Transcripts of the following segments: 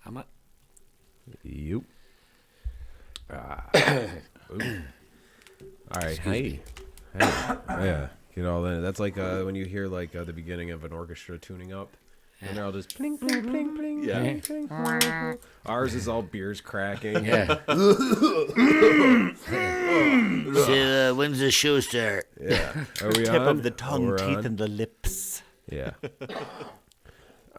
I'm a... You. All right. Hey. Yeah. Get all in. That's like when you hear like the beginning of an orchestra tuning up. And they're all just pling, pling, pling, pling, pling, pling, pling, pling. Ours is all beers cracking. Yeah. So, when's the show start? Yeah. Are we Tip on? of the tongue, teeth, on? and the lips. Yeah.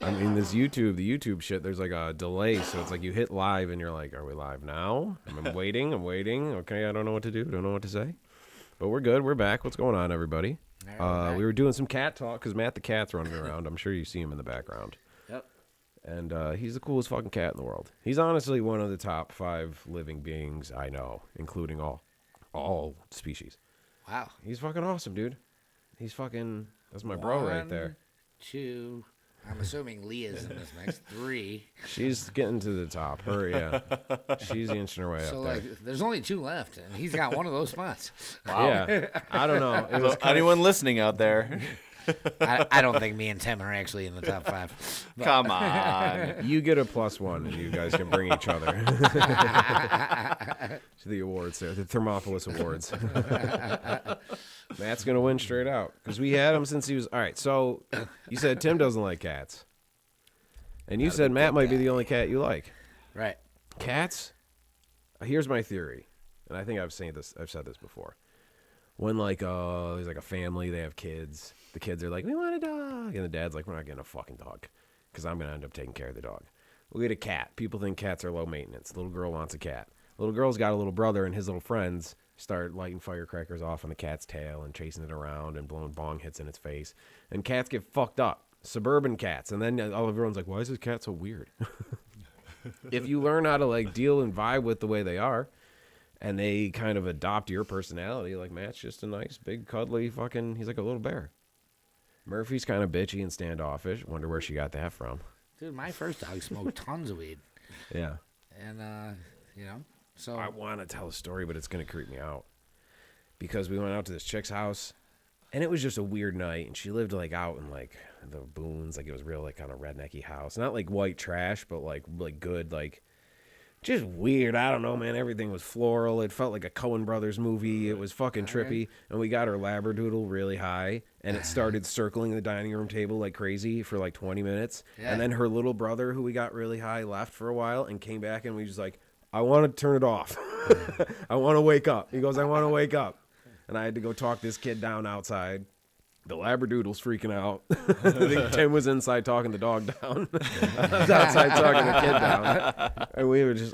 I mean, the YouTube shit, there's like a delay. So it's like you hit live and you're like, are we live now? I'm waiting. Okay, I don't know what to do. Don't know what to say. But we're good. We're back. What's going on, everybody? We were doing some cat talk because Matt the cat's running around. I'm sure you see him in the background. Yep. And he's the coolest fucking cat in the world. He's honestly one of the top 5 living beings I know, including all species. Wow. He's fucking awesome, dude. That's my bro right there. 2. I'm assuming Leah's in this mix. 3. She's getting to the top. She's inching her way up So, there. like, there's only 2 left, and he's got one of those spots. Wow. Yeah, I don't know. It was Anyone listening out there? I don't think me and Tim are actually in the top 5. But... Come on. You get a +1, and you guys can bring each other to the awards there, the Thermopolis Awards. Matt's gonna win straight out because we had him since he was all right. So you said Tim doesn't like cats, and you said Matt might be the only cat you like. Right. Cats. Here's my theory, and I think I've said this before. When like there's like a family, they have kids. The kids are like, we want a dog, and the dad's like, we're not getting a fucking dog because I'm gonna end up taking care of the dog. We get a cat. People think cats are low maintenance. Little girl wants a cat. Little girl's got a little brother, and his little friends start lighting firecrackers off on the cat's tail and chasing it around and blowing bong hits in its face. And cats get fucked up. Suburban cats. And then everyone's like, why is this cat so weird? If you learn how to like deal and vibe with the way they are, and they kind of adopt your personality, like Matt's just a nice, big, cuddly fucking, he's like a little bear. Murphy's kind of bitchy and standoffish. Wonder where she got that from. Dude, my first dog smoked tons of weed. Yeah. And, so... I want to tell a story, but it's going to creep me out. Because we went out to this chick's house, and it was just a weird night, and she lived, like, out in, like, the boons. Like, it was real, like, kind of rednecky house. Not, like, white trash, but, like good, like, just weird. I don't know, man. Everything was floral. It felt like a Coen Brothers movie. It was fucking trippy. And we got her Labradoodle really high, and it started circling the dining room table like crazy for, like, 20 minutes. Yeah. And then her little brother, who we got really high, left for a while and came back, and we just, like... I want to turn it off. I want to wake up. He goes, I want to wake up. And I had to go talk this kid down outside. The Labradoodle's freaking out. I think Tim was inside talking the dog down. I was outside talking the kid down. And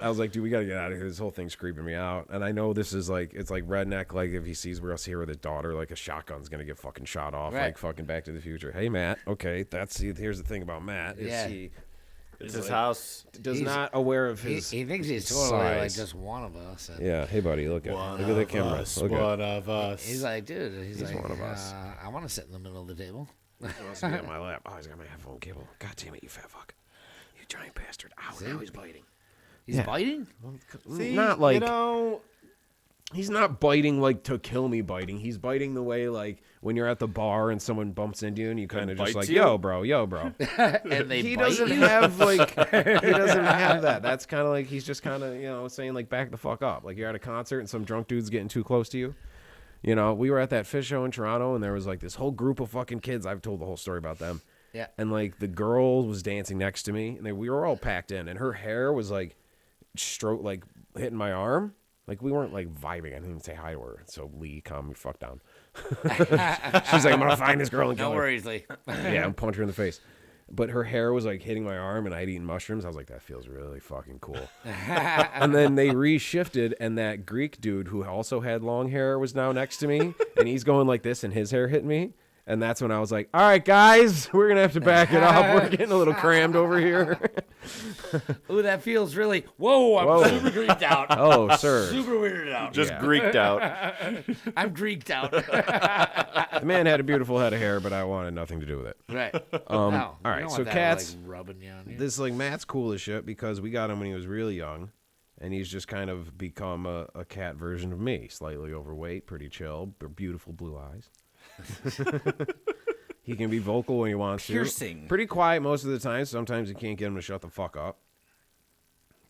I was like, dude, we got to get out of here. This whole thing's creeping me out. And I know this is like, it's like redneck. Like if he sees us here with his daughter, like a shotgun's going to get fucking shot off. Right. Like fucking Back to the Future. Hey, Matt. Okay. Here's the thing about Matt. It's his house. He's not aware of his. He thinks he's totally size. like just one of us. Yeah. Hey, buddy, look at the camera. One of us. He's like, dude. He's like, one of us. I want to sit in the middle of the table. He wants to be on my lap. Oh, he's got my headphone cable. God damn it, you fat fuck! You giant bastard! Ow! Now he's biting. He's biting. See, not like he's not biting like to kill me biting. He's biting the way like when you're at the bar and someone bumps into you and you kind of just like, yo, bro. And he doesn't have like he doesn't have that. That's kind of like he's just kind of saying like back the fuck up. Like you're at a concert and some drunk dude's getting too close to you. You know, we were at that fish show in Toronto and there was like this whole group of fucking kids. I've told the whole story about them. Yeah. And like the girl was dancing next to me and we were all packed in and her hair was like like hitting my arm. Like, we weren't, like, vibing. I didn't even say hi to her. So, Lee, calm your fuck down. She's like, I'm going to find this girl and kill her. No worries, Lee. Yeah, I'm punching her in the face. But her hair was, like, hitting my arm, and I'd eaten mushrooms. I was like, that feels really fucking cool. And then they reshifted, and that Greek dude who also had long hair was now next to me. And he's going like this, and his hair hit me. And that's when I was like, all right, guys, we're going to have to back it up. We're getting a little crammed over here. Ooh, that feels really... Whoa, I'm super Greeked out. Oh, sir. Super weirded out. Just Greeked out. I'm Greeked out. The man had a beautiful head of hair, but I wanted nothing to do with it. Right. All right, so cats... Like, rubbing you on here. This, like, Matt's cool as shit because we got him when he was really young. And he's just kind of become a cat version of me. Slightly overweight, pretty chill, beautiful blue eyes. He can be vocal when he wants Piercing. to. Pretty quiet most of the time. Sometimes you can't get him to shut the fuck up.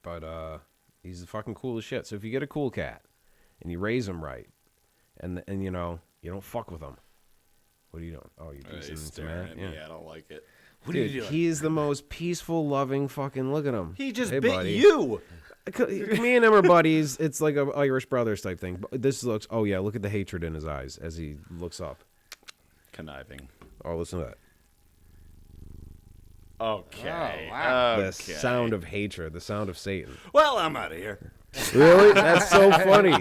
But he's the fucking cool as shit. So if you get a cool cat and you raise him right, and you know you don't fuck with him, what are you doing? Oh, you're He's doing some staring at me. yeah. I don't like it. What Dude, are you doing? he is the most peaceful, loving fucking. Look at him. He just Hey, bit buddy. you. Me and him are buddies. It's like a Irish brothers type thing. But this looks. Oh yeah, look at the hatred in his eyes as he looks up. Conniving. Oh, listen to that. Okay. Oh, wow. The sound of hatred. The sound of Satan. Well, I'm out of here. Really? That's so funny.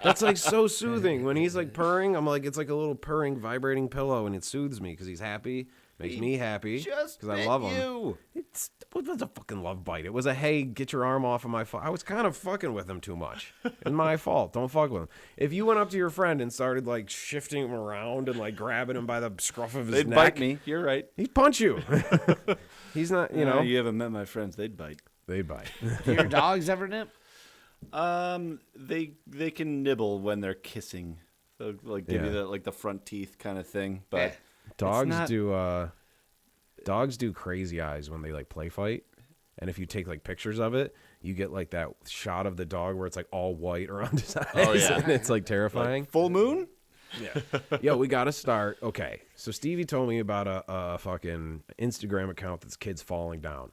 That's like so soothing. When he's like purring, I'm like, it's like a little purring, vibrating pillow, and it soothes me because he's happy. Makes me happy Just because I bit love him. you. It was a fucking love bite. It was a, hey, get your arm off of my I was kind of fucking with him too much. It's my fault. Don't fuck with him. If you went up to your friend and started like shifting him around and like grabbing him by the scruff of his They'd neck, bite me. You're right. he'd punch you. He's not, you know. You haven't met my friends. They'd bite. They'd bite. Do your dogs ever nip? They can nibble when they're kissing. They'll like give you Yeah. the front teeth kind of thing. But Dogs not- dogs do crazy eyes when they like play fight. And if you take like pictures of it, you get like that shot of the dog where it's like all white around his eyes. Oh, yeah. And it's like terrifying. full moon. Yeah. Yo, we got to start. Okay. So Stevie told me about a fucking Instagram account that's kids falling down.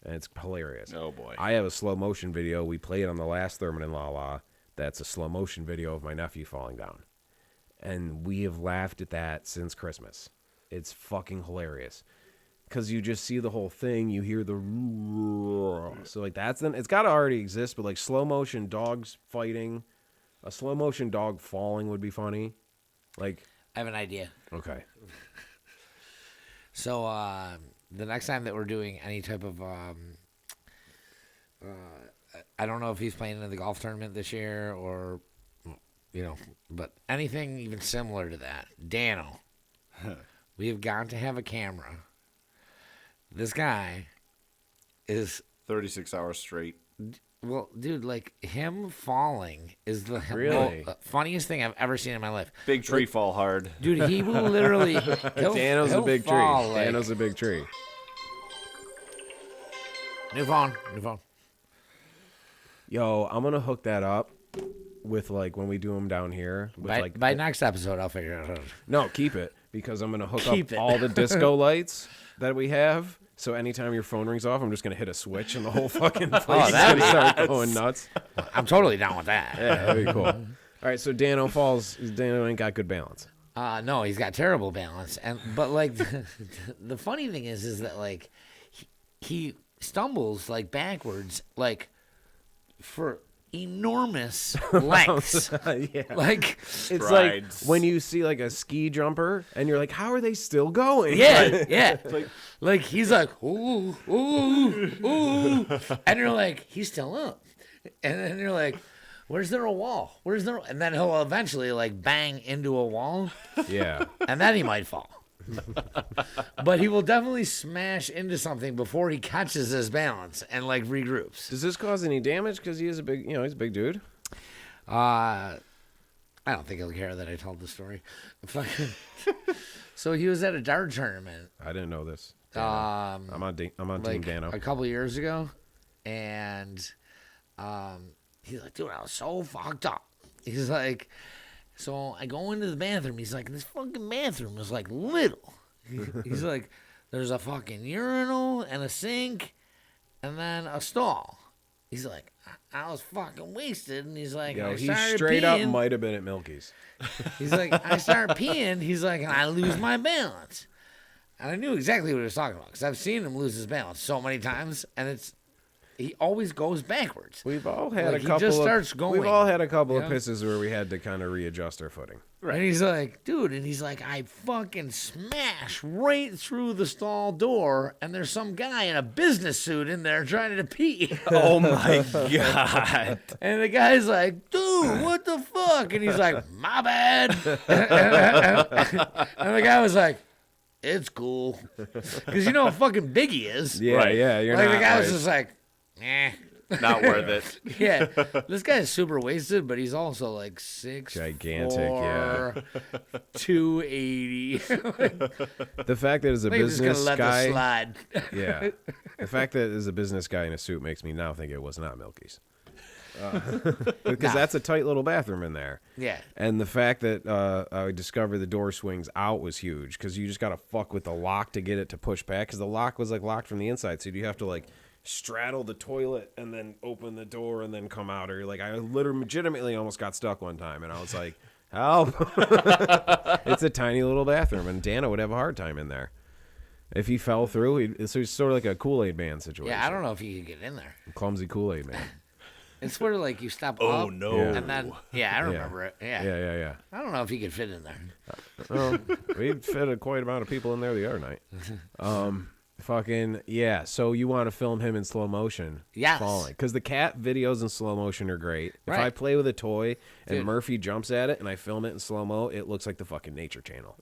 And it's hilarious. Oh boy. I have a slow motion video. We played on the last Thurman and La La. That's a slow motion video of my nephew falling down. And we have laughed at that since Christmas. It's fucking hilarious. Because you just see the whole thing. You hear the roar. So like it's got to already exist, but like slow motion dogs fighting. A slow motion dog falling would be funny. Like, I have an idea. okay. So the next time that we're doing any type of, I don't know if he's playing in the golf tournament this year or, you know, but anything even similar to that. Dano, we have got to have a camera. This guy is 36 hours straight. well, dude. Like him falling is the Really? funniest thing I've ever seen in my life. Big tree fall hard. Dude, he will literally. Dano's a big tree. fall, like- Dano's a big tree. New phone. Yo, I'm gonna hook that up with like when we do them down here. With By, like by next episode, I'll figure it out. no, keep it because I'm gonna hook Keep up it. all the disco lights that we have. So anytime your phone rings off, I'm just gonna hit a switch and the whole fucking place is that'd gonna be start going nuts. I'm totally down with that. Yeah, that'd be cool. All right, so Dano falls. Dano ain't got good balance. No, he's got terrible balance, but like the funny thing is that like he stumbles like backwards, like for enormous lengths. Yeah. Like It's Strides. like when you see like a ski jumper and you're like, how are they still going? yeah. Like he's like ooh, and you're like he's still up, and then you're like, where's there a wall? And then he'll eventually like bang into a wall, Yeah. and then he might fall. But he will definitely smash into something before he catches his balance and like regroups. Does this cause any damage? Because he is a big, he's a big dude. I don't think he'll care that I told the story. Fucking- So he was at a dart tournament. I didn't know this. Um, I'm on Team like Dano. a couple years ago, and he's like, dude, I was so fucked up. He's like, so I go into the bathroom. He's like, this fucking bathroom is like little. He's like, there's a fucking urinal and a sink, and then a stall. He's like, I was fucking wasted, and he's like, Yo, I he started straight up peeing. might have been at Milky's. He's like, I start peeing. He's like, and I lose my balance. And I knew exactly what he was talking about because I've seen him lose his balance so many times, and he always goes backwards. We've all had Like, a he couple. just of, starts going, We've all had a couple you of know? pisses where we had to kind of readjust our footing. And he's like, dude, and he's like, I fucking smash right through the stall door, and there's some guy in a business suit in there trying to pee. Oh my god. And the guy's like, dude, what the fuck? And he's like, my bad. And the guy was like, it's cool. Because you know how fucking big he is. Yeah, Right. yeah. You're Like not the guy was like- just like, eh. Not worth it. Yeah, this guy is super wasted, but he's also like 6'4", Gigantic, yeah. 280. The fact that as a We're just gonna business let guy, this slide. yeah, the fact that as a business guy in a suit makes me now think it was not Milky's. Because that's a tight little bathroom in there. Yeah. And the fact that I discovered the door swings out was huge because you just got to fuck with the lock to get it to push back because the lock was like locked from the inside. So you have to like straddle the toilet and then open the door and then come out. Or like I legitimately almost got stuck one time and I was like, help. It's a tiny little bathroom and Dana would have a hard time in there. If he fell through, so he's sort of like a Kool-Aid man situation. Yeah, I don't know if you could get in there. Clumsy Kool-Aid man. It's where like you step Oh, up. no. And then, I remember it. Yeah. Yeah. I don't know if you could fit in there. Well, we fit quite a amount of people in there the other night. Fucking yeah. So you want to film him in slow motion? Yes. Falling because the cat videos in slow motion are great. If Right. I play with a toy and Dude. Murphy jumps at it and I film it in slow mo, it looks like the fucking Nature Channel.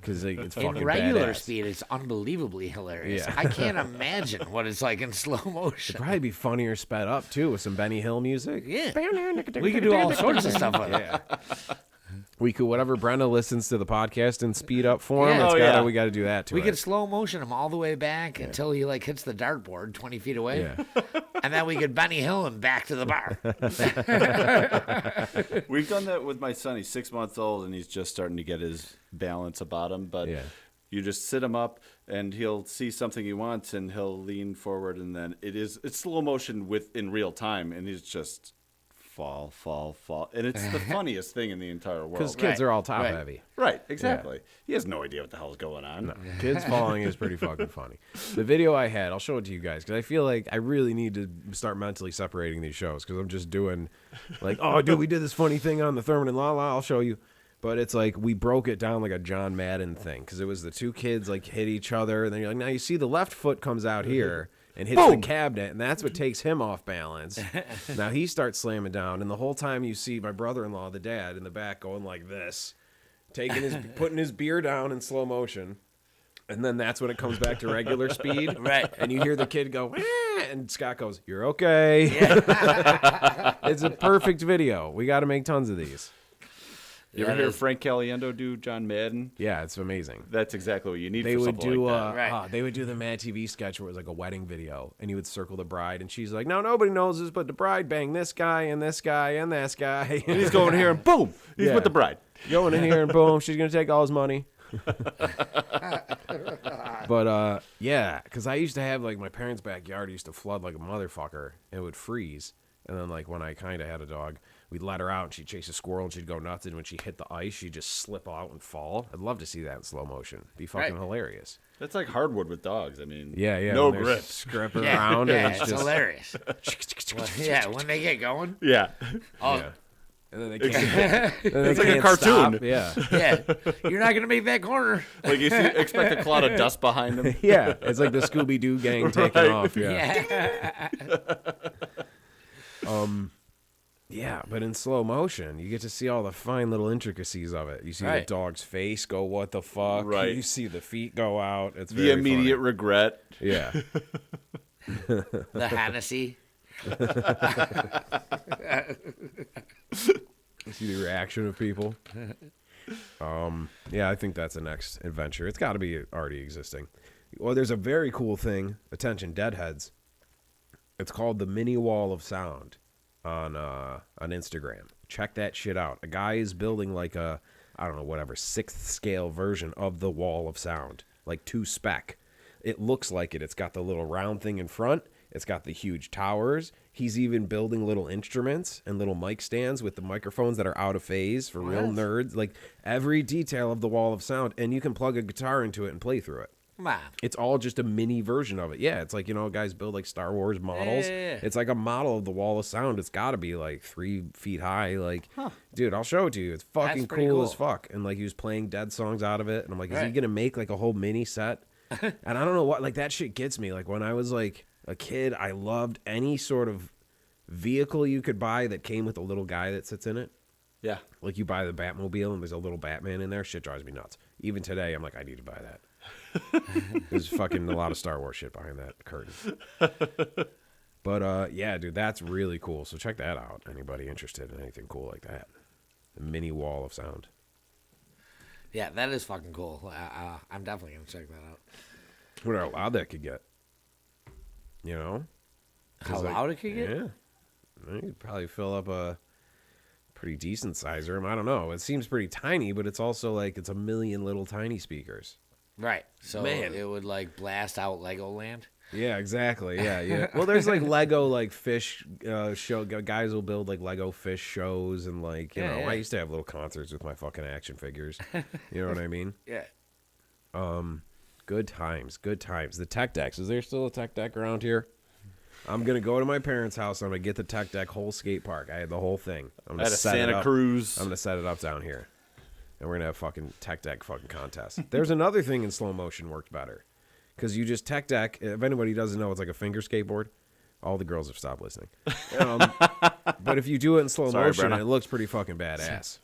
Because it's fucking In regular badass. speed, it's unbelievably hilarious. Yeah. I can't imagine what it's like in slow motion. Probably be funnier sped up too with some Benny Hill music. Yeah. We could do all sorts of stuff with it. Yeah. We could whatever Brenda listens to the podcast in speed up form. Yeah. We got to do that too. We could slow motion him all the way back until he like hits the dartboard 20 feet away. Yeah. And then we could Benny Hill him back to the bar. We've done that with my son. He's 6 months old, and he's just starting to get his balance about him. But Yeah. you just sit him up, and he'll see something he wants, and he'll lean forward, and then it's slow motion in real time, and he's just fall, and it's the funniest thing in the entire world. Because kids Right. are all top Right. heavy. Right, exactly. He has no idea what the hell's going on. No, kids falling is pretty fucking funny. The video I had, I'll show it to you guys because I feel like I really need to start mentally separating these shows because I'm just doing like, oh, dude, we did this funny thing on the Thurman and La. I'll show you. But it's like we broke it down like a John Madden thing because it was the two kids like hit each other. And then you're like, now you see the left foot comes out here and hits the cabinet. And that's what takes him off balance. Now he starts slamming down. And the whole time you see my brother-in-law, the dad, in the back going like this, putting his beer down in slow motion. And then that's when it comes back to regular speed. Right. And you hear the kid go, "Ah," and Scott goes, "You're okay." Yeah. It's a perfect video. We got to make tons of these. You ever hear Frank Caliendo do John Madden? Yeah, it's amazing. That's exactly what you need They for would something do like that. Right. they would do the Mad TV sketch where it was like a wedding video, and he would circle the bride, and she's like, "No, nobody knows this, but the bride banged this guy and this guy and this guy." And he's going here, and boom, he's Yeah. with the bride. Going in here, and boom, she's gonna take all his money. But yeah, because I used to have like my parents' backyard used to flood like a motherfucker. It would freeze, and then like when I kind of had a dog, we'd let her out and she'd chase a squirrel and she'd go nuts. And when she hit the ice, she'd just slip out and fall. I'd love to see that in slow motion. Be fucking Right. hilarious. That's like hardwood with dogs. I mean, Yeah. no when they're grip. Scrapping Yeah, around, yeah, and it's it's just hilarious. Yeah, when they get going. Yeah, Oh, yeah. And then they can't. It's like a cartoon. Stop. Yeah. yeah. You're not going to make that corner. like you expect a cloud of dust behind him. Yeah. It's like the Scooby Doo gang taking Right. off. Yeah. Yeah. Yeah, but in slow motion, you get to see all the fine little intricacies of it. You see Right. the dog's face go, "What the fuck?" Right. You see the feet go out. It's The very immediate funny. regret. Yeah. The Hennessy. You see the reaction of people. Yeah, I think that's the next adventure. It's got to be already existing. Well, there's a very cool thing. Attention, deadheads. It's called the Mini Wall of Sound on Instagram. Check that shit out. A guy is building like a, I don't know, whatever, 6th scale version of the Wall of Sound, like 2 spec. It looks like it. It's got the little round thing in front. It's got the huge towers. He's even building little instruments and little mic stands with the microphones that are out of phase for real nerds. Like every detail of the Wall of Sound, and you can plug a guitar into it and play through it. Come on. It's all just a mini version of it. Yeah, it's like, you know, guys build like Star Wars models. Yeah. It's like a model of the Wall of Sound. It's got to be like 3 feet high. Like, dude, I'll show it to you. It's fucking That's pretty cool cool. as fuck. And like he was playing Dead songs out of it. And I'm like, is he Right. going to make like a whole mini set? And I don't know what, like that shit gets me. Like when I was like a kid, I loved any sort of vehicle you could buy that came with a little guy that sits in it. Yeah. Like you buy the Batmobile and there's a little Batman in there. Shit drives me nuts. Even today, I'm like, I need to buy that. There's fucking a lot of Star Wars shit behind that curtain. But yeah, dude, that's really cool. So check that out. Anybody interested in anything cool like that? A mini wall of sound. Yeah, that is fucking cool. I'm definitely gonna check that out. Wonder how loud that could get. You know? How loud it could get? Yeah. You could probably fill up a pretty decent size room. I don't know. It seems pretty tiny, but it's also like it's a million little tiny speakers. Right. So Man. it would like blast out Legoland. Yeah, exactly. Yeah, yeah. Well, there's like Lego like fish show. Guys will build like Lego fish shows and like you know. Yeah. I used to have little concerts with my fucking action figures. You know what I mean? Yeah. Good times. Good times. The tech decks. Is there still a tech deck around here? I'm gonna go to my parents' house. I'm gonna get the tech deck whole skate park. I had the whole thing. I'm gonna At a set it Santa up. Cruz. I'm gonna set it up down here, and we're gonna have fucking tech deck fucking contest. There's another thing in slow motion worked better, because you just tech deck. If anybody doesn't know, it's like a finger skateboard. All the girls have stopped listening. But if you do it in slow Sorry, motion, Brenna. it looks pretty fucking badass.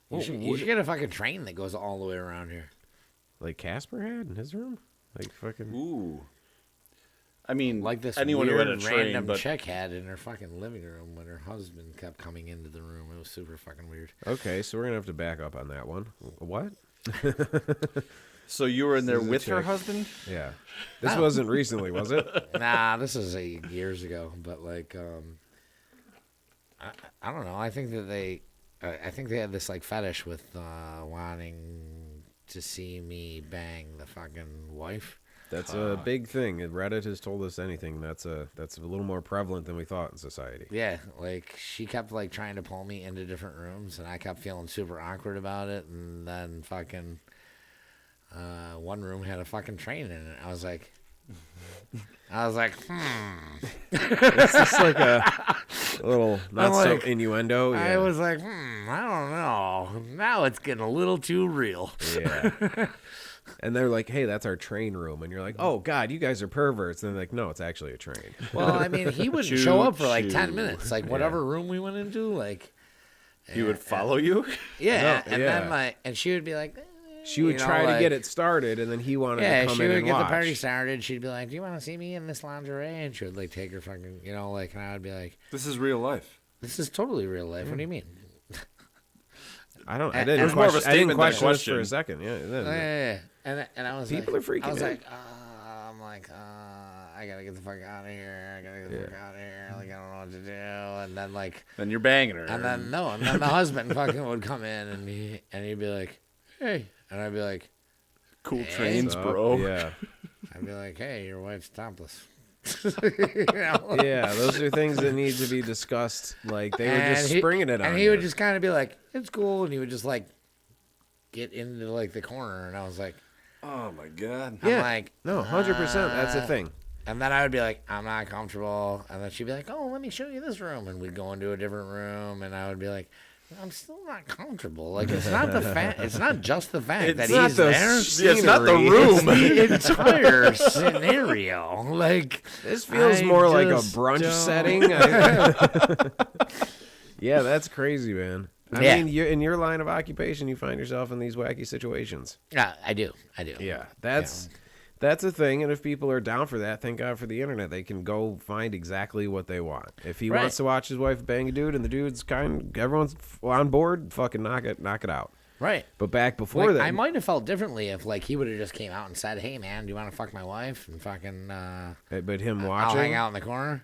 You should get a fucking train that goes all the way around here. Like Casper had in his room, like fucking. Ooh. I mean, Like this anyone who weird had a train, random but chick had in her fucking living room when her husband kept coming into the room. It was super fucking weird. Okay, so we're gonna have to back up on that one. What? so you were in there This is a with her chick. husband? Yeah, this wasn't recently, was it? Nah, this is years ago. But like, I don't know. I think that I think they had this like fetish with wanting to see me bang the fucking wife. That's a big thing. Reddit has told us anything. That's a little more prevalent than we thought in society. Yeah, like she kept like trying to pull me into different rooms, and I kept feeling super awkward about it. And then fucking one room had a fucking train in it. I was like, It's just like a little not so like- innuendo. Yeah. I was like, I don't know. Now it's getting a little too real. Yeah. And they're like, "Hey, that's our train room," and you're like, "Oh God, you guys are perverts." And they're like, "No, it's actually a train." Well, I mean, he wouldn't Choo show up for like choo. 10 minutes. Like whatever room we went into, like He would follow you? yeah, No, and yeah. then like, and she would be like. She would you know, try to like- get it started, and then he wanted Yeah, to come she in would and get watch. the party started. She'd be like, "Do you want to see me in this lingerie?" And she would like take her fucking, you know, like, and I would be like, This is real life. "This is totally real life. What do you mean?" I don't. I It didn't was more of a question. I didn't statement than a question this question. for a second. Yeah. Yeah. And I was People like, are freaking I was out. like, I'm like, I gotta get the fuck out of here. I gotta get the fuck out of here. Like I don't know what to do. And then like, Then you're banging her. and then no, and then the husband fucking would come in and he'd be like, "Hey," and I'd be like, cool Hey. trains, So, bro. Yeah. I'd be like, "Hey, your wife's topless." You know? Yeah. Those are things that need to be discussed. Like they were just he- springing it on and he you. would just kind of be like, "It's cool," and he would just like get into like the corner, and I was like, Oh my god. I'm Yeah. like, No, 100%. That's the thing. and then I would be like, I'm not comfortable, and then she'd be like, "Oh, let me show you this room," and we'd go into a different room, and I would be like, I'm still not comfortable. Like it's not the fact. It's not just the fact that It's not he's the there. It's not the scenery. room. The entire scenario. Like This feels I more like a just brunch don't- setting. Yeah, that's crazy, man. I Yeah. mean, in your line of occupation, you find yourself in these wacky situations. Yeah, I do. Yeah, that's a thing. And if people are down for that, thank God for the internet. They can go find exactly what they want. If he Right. wants to watch his wife bang a dude, and the dude's everyone's on board, fucking knock it out. Right. But back before Like, that, I might have felt differently if like he would have just came out and said, "Hey man, do you want to fuck my wife?" and fucking but him I'll watching, hang out in the corner.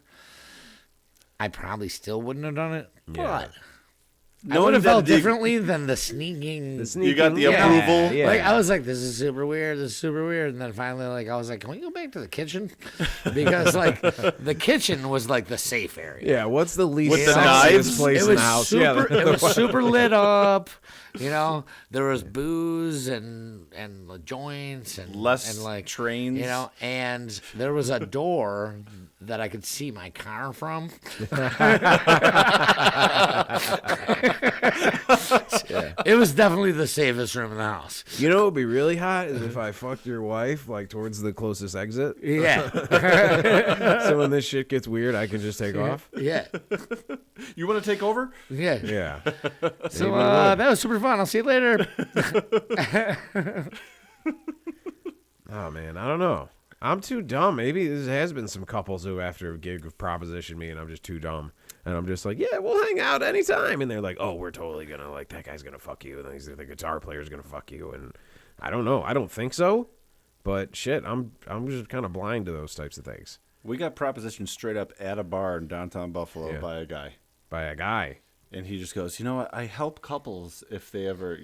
I probably still wouldn't have done it, but I would have felt differently than the sneaking. You got the Yeah. approval. Yeah. Like I was like, this is super weird. This is super weird. And then finally, like I was like, can we go back to the kitchen? Because like the kitchen was like the safe area. Yeah, what's the least With the sexiest knives? place It in was the house? super. Yeah, It was super lit up. You know, there was booze and joints and Less and like trains. You know, and there was a door that I could see my car from. It was definitely the safest room in the house. You know what would be really hot is if I fucked your wife like towards the closest exit. Yeah, So when this shit gets weird, I can just take off. yeah, You want to take over? yeah. Yeah. So Maybe I would. that was super fun. I'll see you later. Oh man, I don't know. I'm too dumb. Maybe there has been some couples who, after a gig, have propositioned me, and I'm just too dumb. And I'm just like, yeah, we'll hang out anytime. And they're like, oh, we're totally going to, like, that guy's going to fuck you. And the guitar player's going to fuck you. And I don't know. I don't think so. But shit, I'm just kind of blind to those types of things. We got propositioned straight up at a bar in downtown Buffalo by a guy. By a guy. And he just goes, you know what? I help couples if they ever,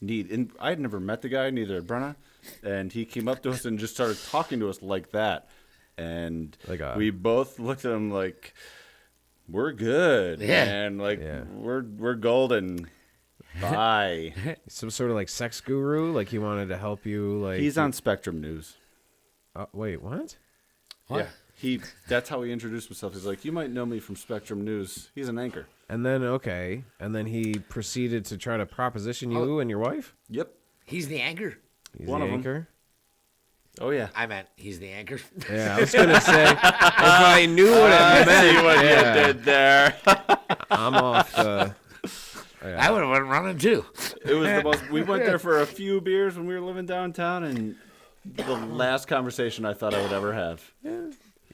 need. And I had never met the guy, neither had Brenna. And he came up to us and just started talking to us like that. And we both looked at him like, we're good. Yeah. And we're golden. Bye. Some sort of like sex guru? Like he wanted to help you? Like He's on Spectrum News. Wait, what? What? Yeah. That's how he introduced himself. He's like, you might know me from Spectrum News. He's an anchor. And then he proceeded to try to proposition you and your wife? Yep. He's the anchor. He's One the of 'em. anchor? Oh, yeah. I meant he's the anchor. Yeah, I was going to say, if I knew what it meant. See what you did there. I'm off the... I would have went running too. It was the most. We went there for a few beers when we were living downtown, and the last conversation I thought I would ever have. Yeah,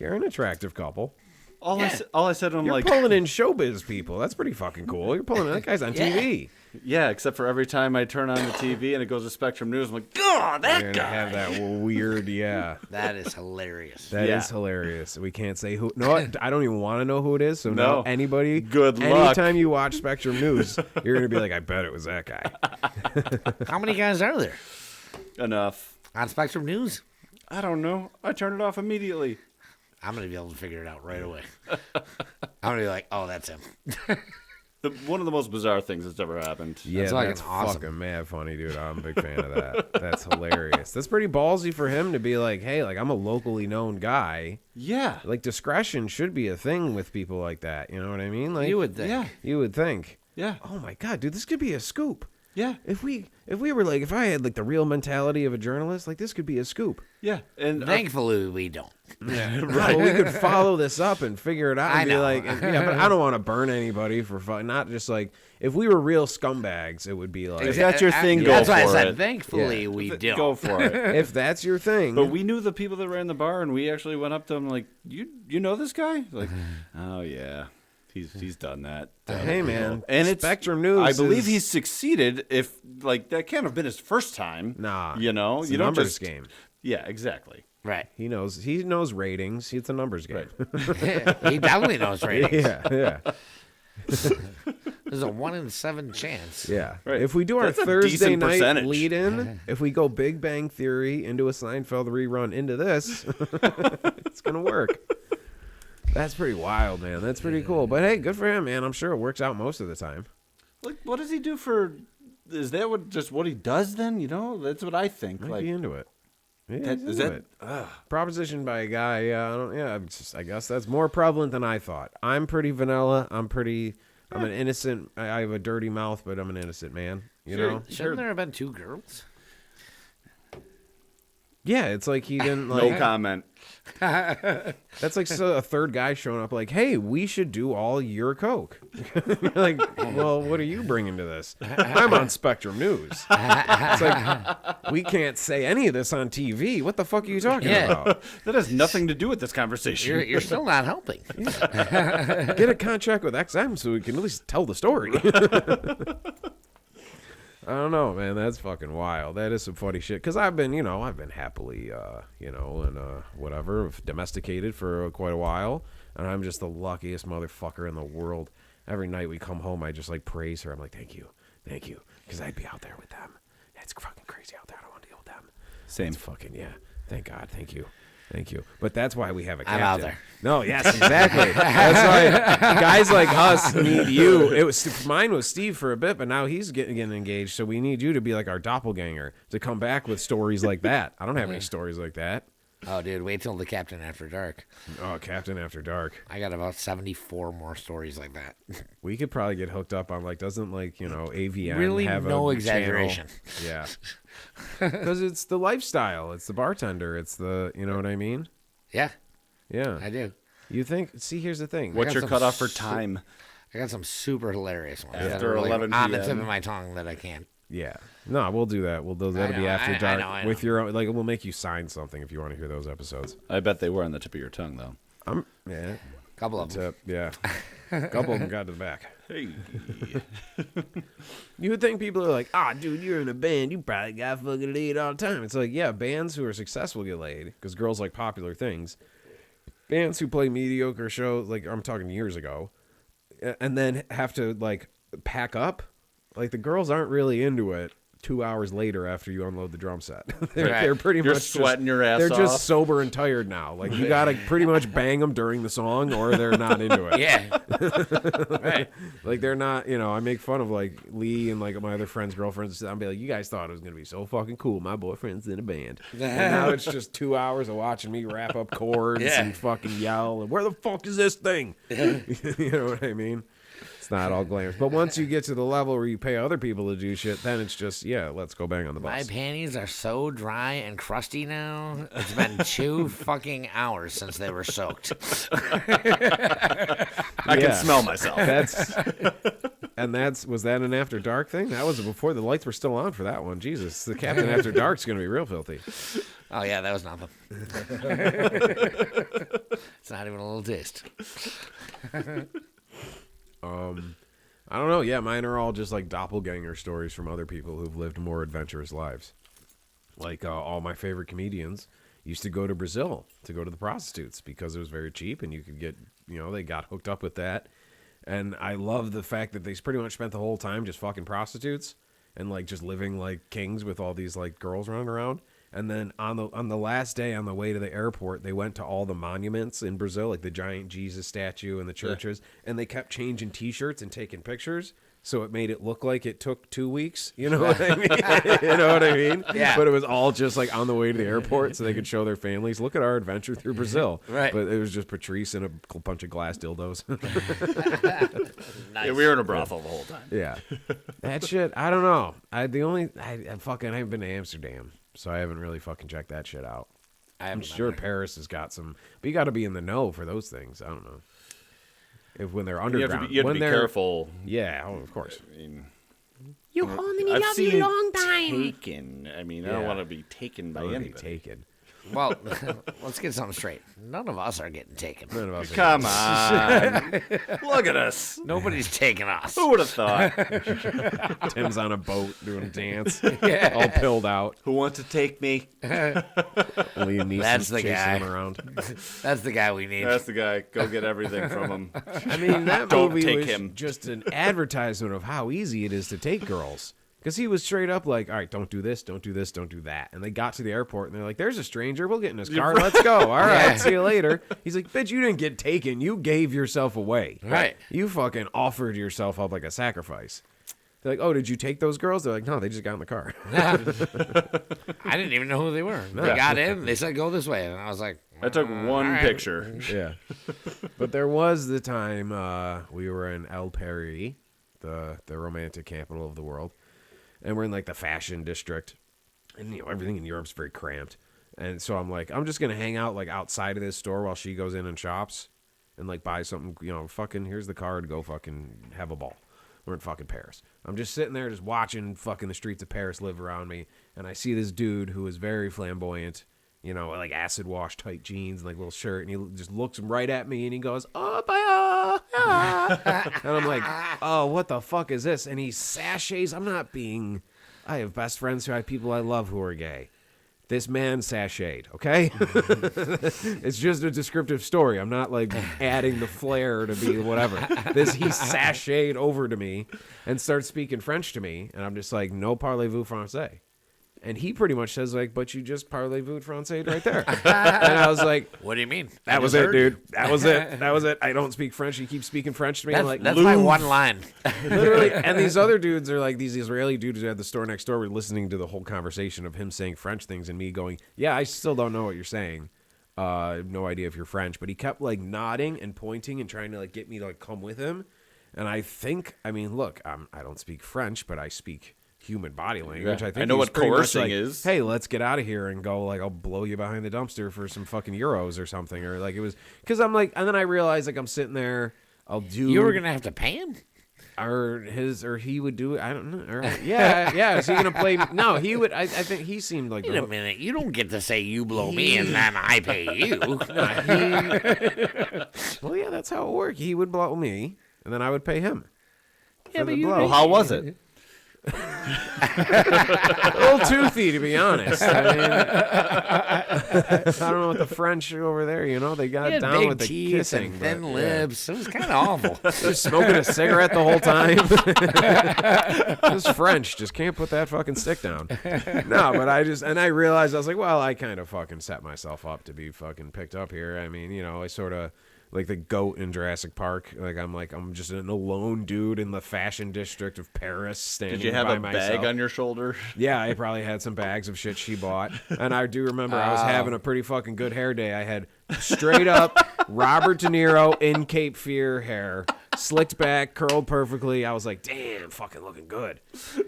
you're an attractive couple. All I said to him, You're like, pulling in showbiz people. That's pretty fucking cool. You're pulling in, that guy's on TV. yeah, except for every time I turn on the TV and it goes to Spectrum News, I'm like, God, You're that gonna guy. have that weird, That is hilarious. That Yeah. is hilarious. We can't say who. No, I don't even want to know who it is. So No. no, anybody. Good luck. Anytime you watch Spectrum News, you're gonna be like, I bet it was that guy. How many guys are there Enough. on Spectrum News? I don't know. I turned it off immediately. I'm gonna be able to figure it out right away. I'm gonna be like, oh, that's him. One of the most bizarre things that's ever happened. Yeah, fucking that's awesome. fucking mad funny, dude. I'm a big fan of that. That's hilarious. That's pretty ballsy for him to be like, hey, like I'm a locally known guy. Yeah. Like discretion should be a thing with people like that. You know what I mean? Like You would think. Yeah. You would think. Yeah. Oh my god, dude, this could be a scoop. Yeah. If we were like, if I had like the real mentality of a journalist, like this could be a scoop. Yeah. And Thankfully, we don't. Right. We could follow this up and figure it out and I be know. like, yeah, but I don't want to burn anybody for fun. Not just like, if we were real scumbags, it would be like, If that's your thing, go That's why I for said, it. thankfully, Yeah. we don't. go for it. if that's your thing. But we knew the people that ran the bar, and we actually went up to them like, you know this guy? Like, oh yeah, he's done that. Hey man, And it's Spectrum News. I believe is- he's succeeded. If like that can't have been his first time. Nah, you know, it's you a don't numbers just game. Yeah, exactly. Right. He knows ratings. It's a numbers game. He definitely knows ratings. yeah. There's a 1 in 7 chance. Yeah. Right. If we do our That's a Thursday decent night percentage. lead in, if we go Big Bang Theory into a Seinfeld rerun into this, it's going to work. That's pretty wild, man. That's pretty cool. But hey, good for him, man. I'm sure it works out most of the time. Like, what does he do for? Is that what he does then? You know, that's what I think. Might like, be into it. Yeah, that, he's is into that? it. Propositioned by a guy. I guess that's more prevalent than I thought. I'm pretty vanilla. I'm an innocent. I have a dirty mouth, but I'm an innocent man. You know. Shouldn't there have been 2 girls? Yeah, it's like he didn't No like. comment. That's like a third guy showing up, like, "Hey, we should do all your coke." You're like, well, what are you bringing to this? I'm on Spectrum News. It's like we can't say any of this on TV. What the fuck are you talking about? That has nothing to do with this conversation. You're still not helping. Get a contract with XM so we can at least tell the story. I don't know, man. That's fucking wild. That is some funny shit. Because I've been happily, whatever, domesticated for quite a while. And I'm just the luckiest motherfucker in the world. Every night we come home, I just, like, praise her. I'm like, thank you. Because I'd be out there with them. It's fucking crazy out there. I don't want to deal with them. Same. It's fucking, yeah. Thank God. Thank you. But that's why we have a I'm captain. out there. No, yes, exactly. That's why guys like us need you. Mine was Steve for a bit, but now he's getting engaged. So we need you to be like our doppelganger to come back with stories like that. I don't have any stories like that. Oh, dude, wait till the Captain After Dark. Oh, Captain After Dark. I got about 74 more stories like that. We could probably get hooked up on doesn't AVN Really, have no a exaggeration. Channel? Yeah, because it's the lifestyle. It's the bartender. It's the you know what I mean. Yeah, Yeah, I do. You think? See, here's the thing. What's got your some cutoff for time? I got some super hilarious ones. After that are, 11 on the p.m. tip of my tongue that I can't Yeah. No, we'll do that. That'll be after dark I know. with your own. Like, we'll make you sign something if you want to hear those episodes. I bet they were on the tip of your tongue, though. Yeah. Couple of them. Tip. Yeah. A couple of them got to the back. Hey. You would think people are like, dude, you're in a band. You probably got fucking laid all the time. It's like, yeah, bands who are successful get laid because girls like popular things. Bands who play mediocre shows, like I'm talking years ago, and then have to like pack up. Like the girls aren't really into it 2 hours later after you unload the drum set. They're pretty You're much sweating your ass They're off. just sober and tired now. Like you gotta pretty much bang them during the song, or they're not into it. Yeah. Right. Like they're not. I make fun of like Lee and like my other friends' girlfriends. I'll be like, you guys thought it was gonna be so fucking cool. My boyfriend's in a band, and now it's just 2 hours of watching me wrap up chords and fucking yell. And where the fuck is this thing? You know what I mean? It's not all glamorous. But once you get to the level where you pay other people to do shit, then it's just, let's go bang on the My bus. panties are so dry and crusty now. It's been 2 fucking hours since they were soaked. I can smell myself. Was that an After Dark thing? That was before the lights were still on for that one. Jesus, the Captain After Dark's going to be real filthy. Oh, yeah, that was nothing. It's not even a little taste. I don't know. Yeah, mine are all just like doppelganger stories from other people who've lived more adventurous lives. Like all my favorite comedians used to go to Brazil to go to the prostitutes because it was very cheap and you could get, they got hooked up with that. And I love the fact that they pretty much spent the whole time just fucking prostitutes and like just living like kings with all these like girls running around. And then on the last day on the way to the airport, they went to all the monuments in Brazil, like the giant Jesus statue and the churches, and they kept changing T-shirts and taking pictures, so it made it look like it took 2 weeks. You know what I mean? You know what I mean? Yeah. But it was all just like on the way to the airport, so they could show their families, look at our adventure through Brazil. Right. But it was just Patrice and a bunch of glass dildos. Nice. Yeah, we were in a brothel the whole time. Yeah, that shit. I don't know. I haven't been to Amsterdam. So I haven't really fucking checked that shit out. I'm sure Paris has got some, but you got to be in the know for those things. I don't know when they're underground. You have to be careful. Yeah, of course. I mean, You holding me I've up seen a long time. taken. I mean, I don't want to be taken by anybody. Taken. Well, let's get something straight. None of us are getting taken. None of us are Come on. Look at us. Nobody's taking us. Who would have thought? Tim's on a boat doing a dance, all pilled out. Who wants to take me? Liam Neeson's That's the chasing guy. him around. That's the guy we need. That's the guy. Go get everything from him. I mean, that Don't movie take was him. just an advertisement of how easy it is to take girls. Because he was straight up like, all right, don't do this, don't do this, don't do that. And they got to the airport, and they're like, there's a stranger. We'll get in his car. Let's go. All right, see you later. He's like, bitch, you didn't get taken. You gave yourself away. Right. You fucking offered yourself up like a sacrifice. They're like, oh, did you take those girls? They're like, no, they just got in the car. I didn't even know who they were. They got in. They said, go this way. And I was like, I took one all right. picture. Yeah. But there was the time we were in El Paris, the romantic capital of the world. And we're in like the fashion district, and everything in Europe's very cramped. And so I'm like, I'm just gonna hang out like outside of this store while she goes in and shops, and like buy something. Fucking here's the card. Go fucking have a ball. We're in fucking Paris. I'm just sitting there, just watching fucking the streets of Paris live around me, and I see this dude who is very flamboyant. Like acid wash tight jeans and like little shirt, and he just looks right at me and he goes, "Oh, bye." And I'm like, "Oh, what the fuck is this?" And he sachets. I have best friends who have people I love who are gay. This man sashayed, okay? It's just a descriptive story. I'm not like adding the flair to be whatever. He sashayed over to me and starts speaking French to me, and I'm just like, "No parlez-vous français?" And he pretty much says, like, but you just parlez-vous français right there. And I was like, What do you mean? that was it, dude. That was it. That was it. I don't speak French. You keep speaking French to me. I'm like, That's my one line. literally. And these other dudes are like, these Israeli dudes who had the store next door were listening to the whole conversation of him saying French things and me going, yeah, I still don't know what you're saying. I have no idea if you're French. But he kept like nodding and pointing and trying to like get me to like come with him. And I mean, look, I don't speak French, but I speak human body language. Yeah. I think I know he's what pretty much coercing like, is. Hey, let's get out of here and go. Like, I'll blow you behind the dumpster for some fucking euros or something. Or like it was because I'm like, and then I realized like I'm sitting there. I'll do. You were going to have to pay him? Or he would do it. I don't know. Or, yeah. Is he gonna play? No, he would. I think he seemed like. Wait a minute. You don't get to say you blow me and then I pay you. Well, yeah, that's how it worked. He would blow me, and then I would pay him. Yeah, but Well, how was it? A little toothy, to be honest. I mean, I don't know what the French over there, they got He had down big with the teeth kissing. and thin but, yeah. lips. It was kind of awful. Just smoking a cigarette the whole time. Just French. Just can't put that fucking stick down. No, but I realized, I was like, well, I kind of fucking set myself up to be fucking picked up here. I mean, I sort of, like the goat in Jurassic Park. I'm just an alone dude in the fashion district of Paris standing Did you have by a myself. bag on your shoulder? Yeah, I probably had some bags of shit she bought. And I do remember I was having a pretty fucking good hair day. I had straight up Robert De Niro in Cape Fear hair, slicked back, curled perfectly. I was like, damn, fucking looking good.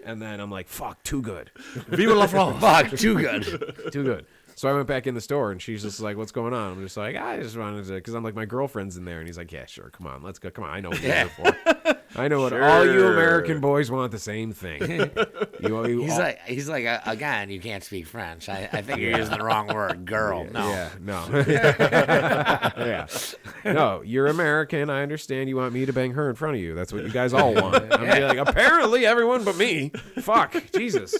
And then I'm like, fuck, too good. Viva la France. Fuck, too good. Too good. So I went back in the store, and she's just like, what's going on? I'm just like, I just wanted to, because I'm like, my girlfriend's in there. And he's like, yeah, sure, come on, let's go. Come on, I know what you're here for. I know what all you American boys want the same thing. He's like, again, you can't speak French. I think you're using the wrong word, girl. No. Yeah, no. Yeah. No, you're American. I understand you want me to bang her in front of you. That's what you guys all want. I'm like, apparently everyone but me. Fuck, Jesus.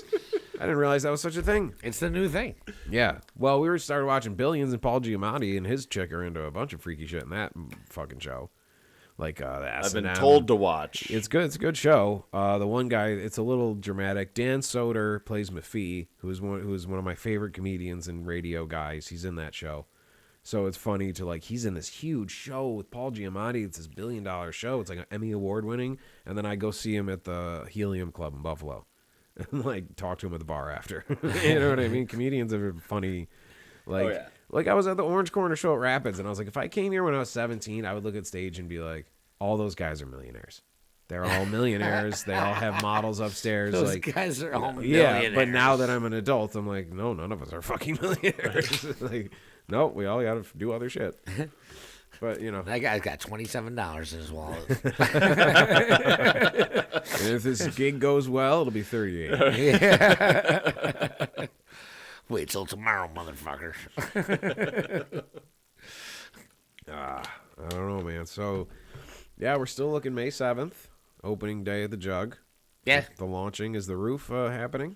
I didn't realize that was such a thing. It's the new thing. Yeah. Well, we started watching Billions, and Paul Giamatti and his chick are into a bunch of freaky shit in that fucking show. Like the I've been S&M. told to watch. It's good. It's a good show. The one guy, it's a little dramatic. Dan Soder plays Maffei, who's one of my favorite comedians and radio guys. He's in that show. So it's funny to he's in this huge show with Paul Giamatti. It's this $1 billion show. It's like an Emmy Award winning. And then I go see him at the Helium Club in Buffalo. And talk to him at the bar after. You know what I mean? Comedians are funny. I was at the Orange Corner show at Rapids, and I was like, if I came here when I was 17, I would look at stage and be like, all those guys are millionaires. They're all millionaires. They all have models upstairs. Those guys are all millionaires. Yeah, but now that I'm an adult, I'm like, no, none of us are fucking millionaires. No, we all got to do other shit. But, That guy's got $27 in his wallet. And if this gig goes well, it'll be 38. Yeah. Wait till tomorrow, motherfucker. I don't know, man. So, yeah, we're still looking May 7th, opening day of the Jug. Yeah. The launching. Is the roof happening?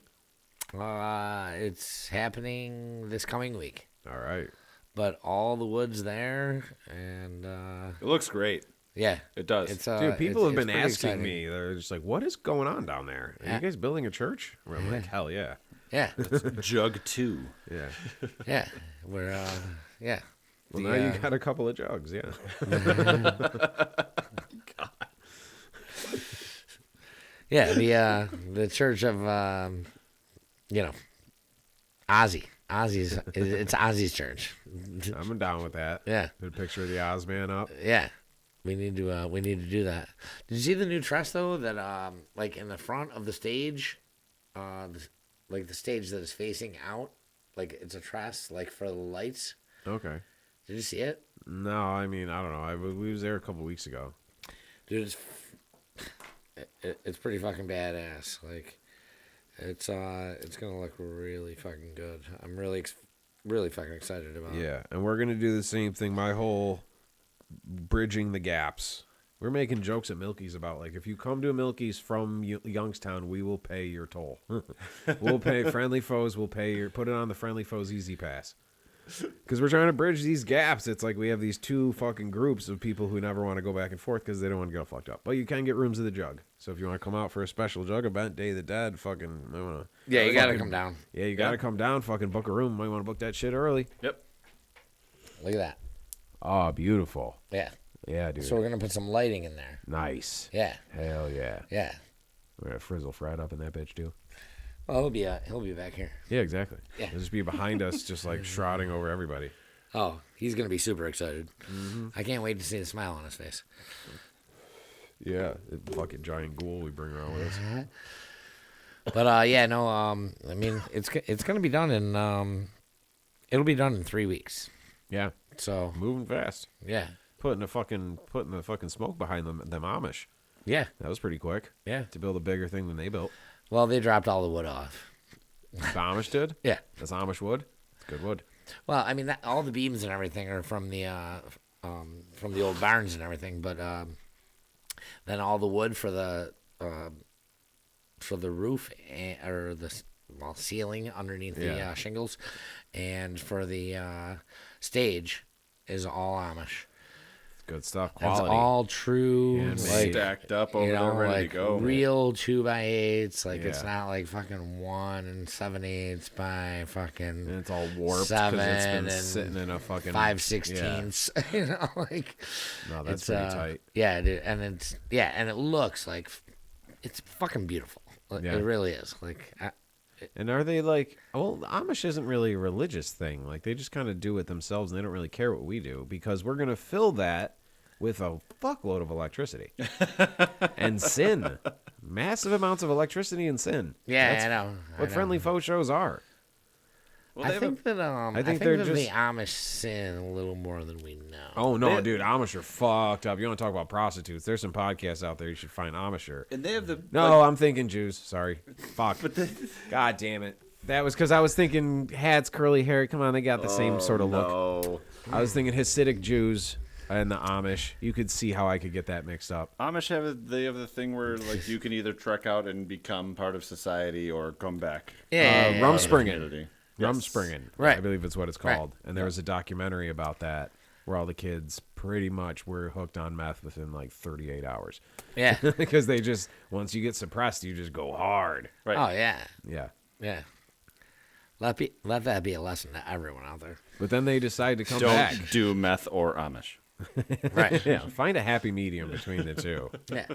It's happening this coming week. All right. But all the wood's there, and It looks great. yeah, It does. It's Dude, people have been pretty asking exciting. me. They're just like, what is going on down there? Are Yeah. you guys building a church? I'm like, hell yeah. Yeah, Jug 2. Yeah. yeah, we're yeah. Well, The, now you got a couple of jugs, yeah. Yeah, the church of Ozzy. It's Ozzy's church. I'm down with that. Yeah. Put a picture of the Ozman up. Yeah. We need to do that. Did you see the new truss though? That in the front of the stage, the stage that is facing out, it's a truss for the lights. Okay. Did you see it? No, I mean, I don't know. We was there a couple weeks ago. Dude, it's pretty fucking badass. It's gonna look really fucking good. I'm really fucking excited about it. Yeah, and we're going to do the same thing. My whole bridging the gaps. We're making jokes at Milky's about, if you come to a Milky's from Youngstown, we will pay your toll. We'll pay Friendly Foes. We'll pay put it on the Friendly Foes Easy Pass. Because we're trying to bridge these gaps. It's like we have these two fucking groups of people who never want to go back and forth because they don't want to get all fucked up. But you can get rooms at the Jug. So if you want to come out for a special Jug event, Day of the Dead, Yeah, you gotta come down. Yeah, you gotta come down, fucking book a room. Might want to book that shit early. Yep. Look at that. Oh, beautiful. Yeah. Yeah, dude. So we're gonna put some lighting in there. Nice. Yeah. Hell yeah. Yeah. We're gonna frizzle Fred up in that bitch too. Well, he'll be back here. Yeah, exactly. Yeah. He'll just be behind us, just shrouding over everybody. Oh, he's gonna be super excited. Mm-hmm. I can't wait to see the smile on his face. Yeah, the fucking giant ghoul we bring around with us. But I mean, it's gonna be done in it'll be done in 3 weeks. Yeah, So moving fast. yeah, Putting the fucking smoke behind them Amish. Yeah. That was pretty quick. Yeah. To build a bigger thing than they built. Well, they dropped all the wood off. The Amish did? Yeah. That's Amish wood? It's good wood. Well, I mean, all the beams and everything are from the old barns and everything, but then all the wood for the roof or the ceiling underneath the shingles, and for the stage is all Amish. Good stuff. It's Quality. all true, Handmade. Stacked up over there, ready to go. real 2x8s. Like it's Yeah. not like fucking 1 7/8 by fucking And it's all warped because 7 it's been and sitting in a fucking 5/16. You know, like No, that's it's pretty tight. Yeah, dude, and it looks like it's fucking beautiful. Like, Yeah. It really is. Like And are they like? Well, Amish isn't really a religious thing. Like they just kind of do it themselves, and they don't really care what we do because we're gonna fill that with a fuckload of electricity and sin, massive amounts of electricity and sin. yeah, That's I know. what friendly faux shows are. Well, I they have a- think that I think that they're the just- Amish sin a little more than we know. Oh no, They- dude, Amish are fucked up. You want to talk about prostitutes? There's some podcasts out there you should find Amisher. and they have the No, I'm thinking Jews. Sorry, fuck. but the, God damn it. That was because I was thinking hats, curly hair. Come on, they got the same sort of look. no. I was thinking Hasidic Jews and the Amish. You could see how I could get that mixed up. Amish have the thing where like you can either trek out and become part of society or come back. Yeah, Rumspringen. Community. Rumspringen. Right. I believe it's what it's Right. called. And there was a documentary about that where all the kids pretty much were hooked on meth within like 38 hours. yeah. Because they just, once you get suppressed, you just go hard. Right. Oh yeah, Yeah. yeah. Let that be a lesson to everyone out there. But then they decide to come Don't back. do meth or Amish. Right. Yeah, find a happy medium between the two. Yeah.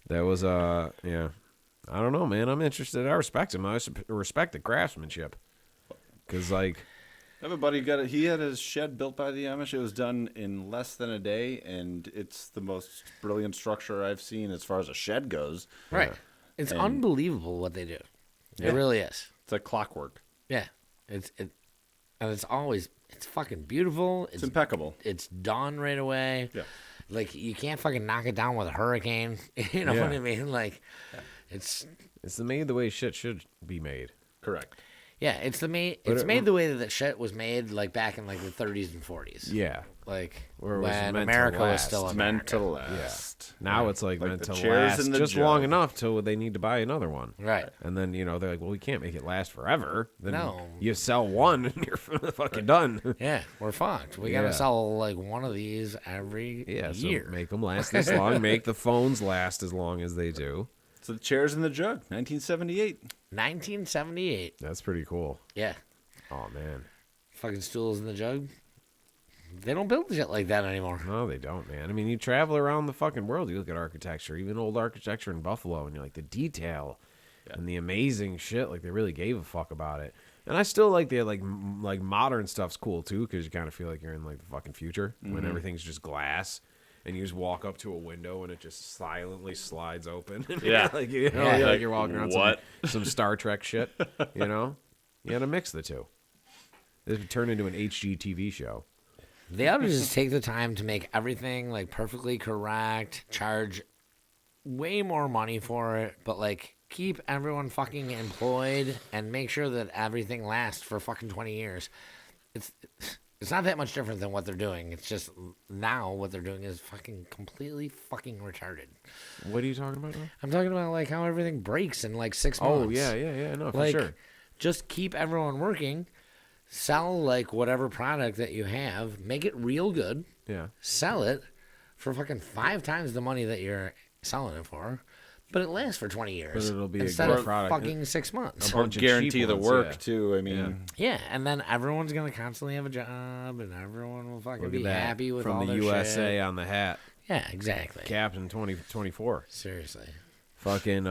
That was yeah. I don't know, man. I'm interested. I respect him. I respect the craftsmanship. Cause like, I have a buddy he had his shed built by the Amish. It was done in less than a day, and it's the most brilliant structure I've seen as far as a shed goes. Right. It's And- unbelievable what they do. Yeah. It really is. It's like clockwork. Yeah. And it's fucking beautiful. It's impeccable. It's done right away. Yeah. Like you can't fucking knock it down with a hurricane. You know Yeah. what I mean? Like it's it's made the way shit should be made. Correct. it's made it- the way that shit was made like back in like the 30s and 40s. Yeah. Like Where it was when meant to America was last. still It's America. meant to last. Now it's like Like meant the to chairs last in the just jug. long enough till they need to buy another one. Right. And then, they're like, well, we can't make it last forever. Then No. you sell one and you're fucking done. Yeah, we're fucked. We Yeah. gotta sell like one of these every Yeah, so year. make them last this long. Make the phones last as long as they do. So the chairs in the jug, 1978. 1978. That's pretty cool. Yeah. Oh, man. Fucking stools in the jug. They don't build shit like that anymore. No, they don't, man. I mean, you travel around the fucking world, you look at architecture, even old architecture in Buffalo, and you're like, the detail and the amazing shit, like, they really gave a fuck about it. And I still like the, like modern stuff's cool, too, because you kind of feel like you're in, like, the fucking future when everything's just glass. And you just walk up to a window and it just silently slides open. Yeah. like, Yeah. like you're walking around What? some Star Trek shit, You got to mix the two. It would turn into an HGTV show. They ought to just take the time to make everything like perfectly correct, charge way more money for it, but like keep everyone fucking employed and make sure that everything lasts for fucking 20 years. It's not that much different than what they're doing. It's just now what they're doing is fucking completely fucking retarded. What are you talking about now? I'm talking about like how everything breaks in like 6 months. Oh, yeah, no, for Like, sure. just keep everyone working. Sell like whatever product that you have, make it real good, Yeah. sell it for fucking 5 times the money that you're selling it for, but it lasts for 20 years. But it'll be a instead good of product. fucking 6 months. Or bunch of Guarantee cheap the ones, work, yeah. too. I mean, Yeah, and then everyone's gonna constantly have a job, and everyone will fucking Look be at that. happy with From all the their USA shit. on the hat. Yeah, exactly. Captain 2024. Seriously. Fucking,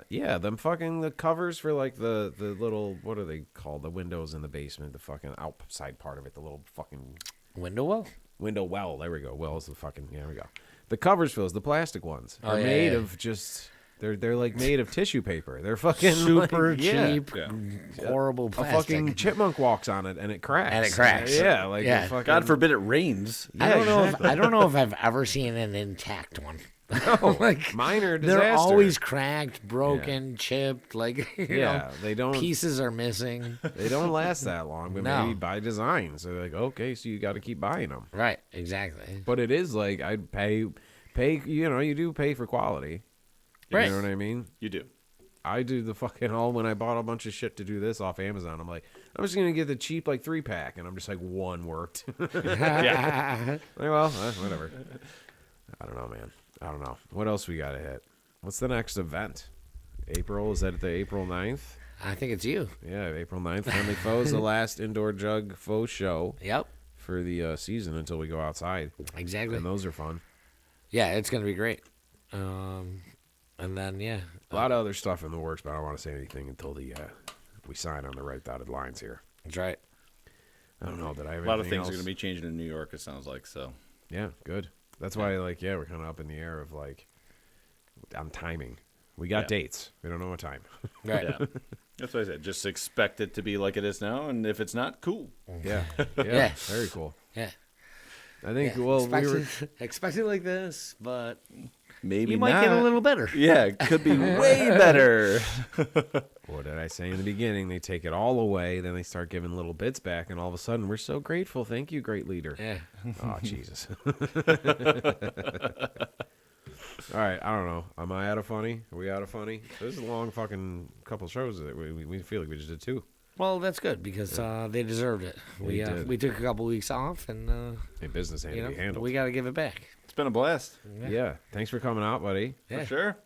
yeah, them fucking the covers for like the little, what are they called? The windows in the basement, the fucking outside part of it, the little fucking Window well? window well. There we go. Well's the fucking, there we go. The covers for those, the plastic ones, Oh, are yeah, made yeah. of just, they're like made of tissue paper. They're fucking Super like, yeah. cheap, horrible A plastic. fucking chipmunk walks on it and it cracks. And it cracks. Yeah, like Yeah. a fucking, God forbid it rains. I don't exactly. know if I've ever seen an intact one. No, like minor disaster. they're always cracked, broken, chipped. Like you know, they don't. pieces are missing. They don't last that long, but No. maybe by design. So like, okay, so you got to keep buying them. Right, exactly. But it is like I'd pay. You know, you do pay for quality. Right. You know what I mean? You do. I do the fucking haul when I bought a bunch of shit to do this off Amazon. I'm like, I'm just gonna get the cheap like 3-pack, and I'm just like, one worked. Yeah. Like, well, whatever. I don't know, man. I don't know. What else we got to hit? What's the next event? April? Is that the April 9th? I think it's you. Yeah, April 9th. Friendly Foes, the last indoor jug faux show Yep, for the season until we go outside. exactly. And those are fun. Yeah, it's gonna be great. And then A lot of other stuff in the works, but I don't want to say anything until we sign on the right dotted lines here. that's right. I don't know that I have A lot of anything things are else. going to be changing in New York, it sounds like. So Yeah, good. That's why, like, we're kind of up in the air of, like, on timing. We got dates. We don't know what time. Right. yeah. That's what I said. Just expect it to be like it is now. And if it's not, cool. Yeah. Yeah. Very cool. Yeah. I think, Yeah, well, we were... expect it like this, but Maybe you might not. get a little better. Yeah, it could be way better. What did I say in the beginning? They take it all away, then they start giving little bits back, and all of a sudden, we're so grateful. Thank you, great leader. Yeah. Oh, Jesus. All right, I don't know. Am I out of funny? Are we out of funny? This is a long fucking couple shows that we feel like we just did two. Well, that's good because they deserved it. They did. We took a couple weeks off, and Hey, business had to be handled. we got to give it back. It's been a blast. Yeah. Thanks for coming out, buddy. Yeah. For sure.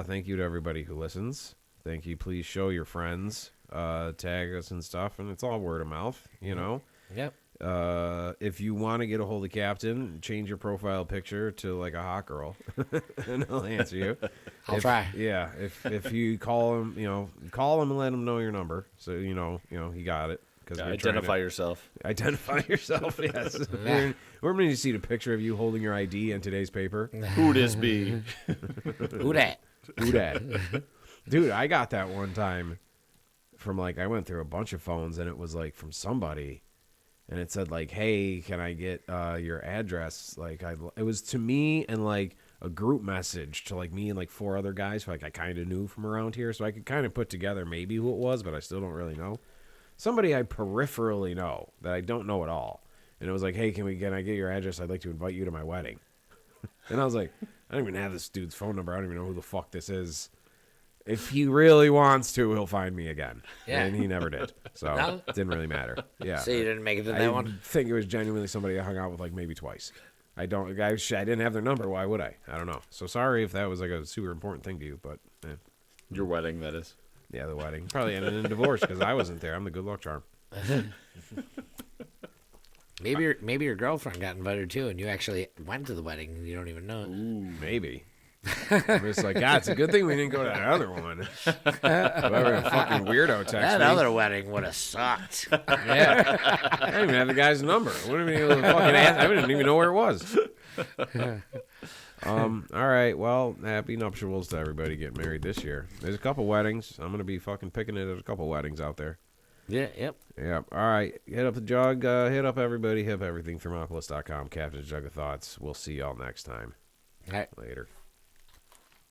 Thank you to everybody who listens. Thank you. Please show your friends, tag us and stuff, and it's all word of mouth, you know. Yep. If you want to get a hold of Captain, change your profile picture to like a hot girl, and he'll answer you. I'll try. Yeah, if you call him, call him and let him know your number, so you know he got it. Because Identify yourself. Identify yourself. Yes. We're going to see the picture of you holding your ID in today's paper. Who this be? Who that? Who dat? Dude, I got that one time from I went through a bunch of phones and it was from somebody and it said hey, can I get your address? It was to me and a group message to me and 4 other guys who I kind of knew from around here, so I could kind of put together maybe who it was, but I still don't really know. Somebody I peripherally know that I don't know at all. And it was hey, can I get your address? I'd like to invite you to my wedding. And I was like, I don't even have this dude's phone number. I don't even know who the fuck this is. If he really wants to, he'll find me again. Yeah. And he never did. So No? it didn't really matter. Yeah. So you didn't make it to I that one? think it was genuinely somebody I hung out with maybe twice. I didn't have their number. Why would I? I don't know. So sorry if that was a super important thing to you, but Your wedding, that is. yeah, the wedding probably ended in divorce because I wasn't there. I'm the good luck charm. Maybe your girlfriend got invited too, and you actually went to the wedding and you don't even know it. Ooh, maybe. I'm just God, it's a good thing we didn't go to that other one. Whoever the fucking weirdo texted That me. other wedding would have sucked. Yeah. I didn't even have the guy's number. I wouldn't even able to fucking ask. I didn't even know where it was. All right. Well, happy nuptials to everybody getting married this year. There's a couple weddings. I'm gonna be fucking picking it at a couple weddings out there. Yeah. Yep. Yeah. All right. Hit up the jug. Hit up everybody. Hit up everything. Thermopolis.com. Captain's Jug of Thoughts. We'll see y'all next time. All right. Later.